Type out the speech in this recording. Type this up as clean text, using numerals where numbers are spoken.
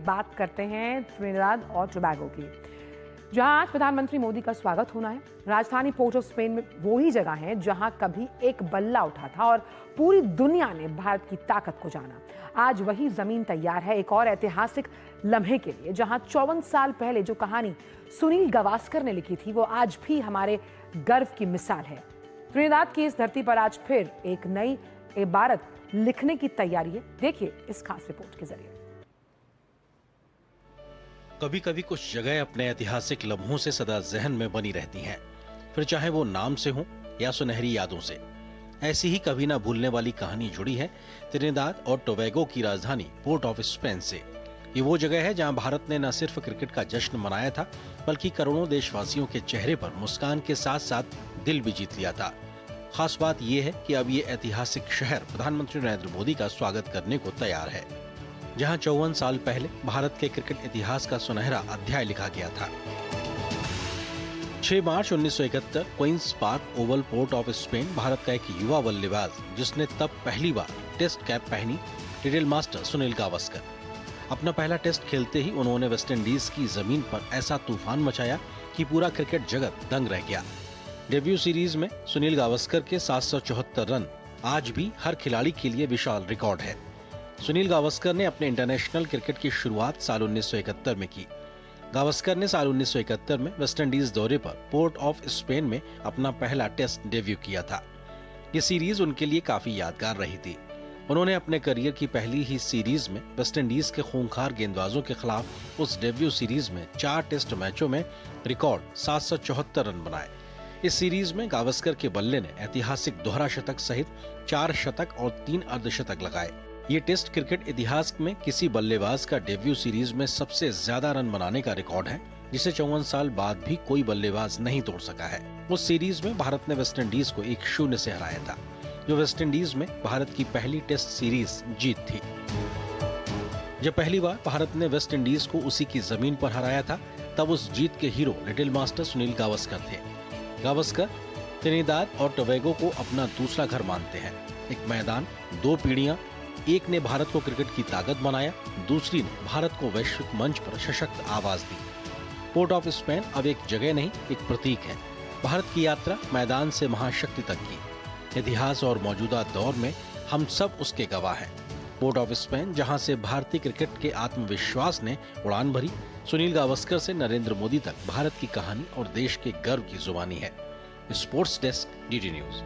बात करते हैं त्रिनिदाद और टोबैगो की, जहां आज प्रधानमंत्री मोदी का स्वागत होना है। राजधानी पोर्ट ऑफ स्पेन में वो ही जगह है जहां कभी एक बल्ला उठा था और पूरी दुनिया ने भारत की ताकत को जाना। आज वही जमीन तैयार है एक और ऐतिहासिक लम्हे के लिए, जहां 54 साल पहले जो कहानी सुनील गावस्कर ने लिखी थी वो आज भी हमारे गर्व की मिसाल है। त्रिनिदाद की इस धरती पर आज फिर एक नई इबारत लिखने की तैयारी है। देखिए इस खास रिपोर्ट के जरिए। कभी कभी कुछ जगह अपने ऐतिहासिक लम्हों से सदा जहन में बनी रहती हैं, फिर चाहे वो नाम से हो या सुनहरी यादों से। ऐसी ही कभी ना भूलने वाली कहानी जुड़ी है त्रिनिदाद और टोबैगो की राजधानी पोर्ट ऑफ स्पेन से। ये वो जगह है जहां भारत ने न सिर्फ क्रिकेट का जश्न मनाया था, बल्कि करोड़ों देशवासियों के चेहरे पर मुस्कान के साथ साथ दिल भी जीत लिया था। खास बात यह है कि अब ये ऐतिहासिक शहर प्रधानमंत्री नरेंद्र मोदी का स्वागत करने को तैयार है, जहां 54 साल पहले भारत के क्रिकेट इतिहास का सुनहरा अध्याय लिखा गया था। 6 मार्च 1971 Queen's Park Oval Port of Spain Bharat का एक युवा बल्लेबाज, जिसने तब पहली बार टेस्ट कैप पहनी, लिटिल मास्टर सुनील गावस्कर। अपना पहला टेस्ट खेलते ही उन्होंने वेस्टइंडीज की जमीन पर ऐसा तूफान मचाया कि पूरा क्रिकेट जगत दंग रह गया। डेब्यू सीरीज में सुनील गावस्कर के 774 रन आज भी हर खिलाड़ी के लिए विशाल रिकॉर्ड है। सुनील गावस्कर ने अपने इंटरनेशनल क्रिकेट की शुरुआत साल 1971 में की। गावस्कर ने साल 1971 में वेस्टइंडीज दौरे पर पोर्ट ऑफ स्पेन में अपना पहला टेस्ट डेब्यू किया था। ये सीरीज उनके लिए काफी यादगार रही थी। उन्होंने अपने करियर की पहली ही सीरीज में वेस्टइंडीज के खूंखार गेंदबाजों के खिलाफ उस डेब्यू सीरीज में 4 टेस्ट मैचों में रिकॉर्ड 774 रन बनाए। इस सीरीज में गावस्कर के बल्ले ने ऐतिहासिक दोहरा शतक सहित 4 शतक और 3 अर्धशतक लगाए। ये टेस्ट क्रिकेट इतिहास में किसी बल्लेबाज का डेब्यू सीरीज में सबसे ज्यादा रन बनाने का रिकॉर्ड है, जिसे 54 साल बाद भी कोई बल्लेबाज नहीं तोड़ सका है। उस सीरीज में भारत ने वेस्टइंडीज को 1-0 से हराया था, जो वेस्टइंडीज में भारत की पहली टेस्ट सीरीज जीत थी। जब पहली बार भारत ने वेस्टइंडीज को उसी की जमीन पर हराया था, तब उस जीत के hero little master Sunil Gavaskar थे। गावस्कर त्रिनिदाद और टोबैगो को अपना दूसरा घर मानते हैं। एक मैदान, 2 पीढ़ियां, एक ने भारत को क्रिकेट की ताकत बनाया, दूसरी ने भारत को वैश्विक मंच पर सशक्त आवाज दी। पोर्ट ऑफ स्पेन अब एक जगह नहीं, एक प्रतीक है। भारत की यात्रा मैदान से महाशक्ति तक की। इतिहास और मौजूदा दौर में हम सब उसके गवाह हैं। पोर्ट ऑफ स्पेन, जहां से भारतीय क्रिकेट के आत्मविश्वास ने उड़ान भरी, सुनील गावस्कर से नरेंद्र मोदी तक भारत की कहानी और देश के गर्व की जुबानी है। Sports desk, DD news.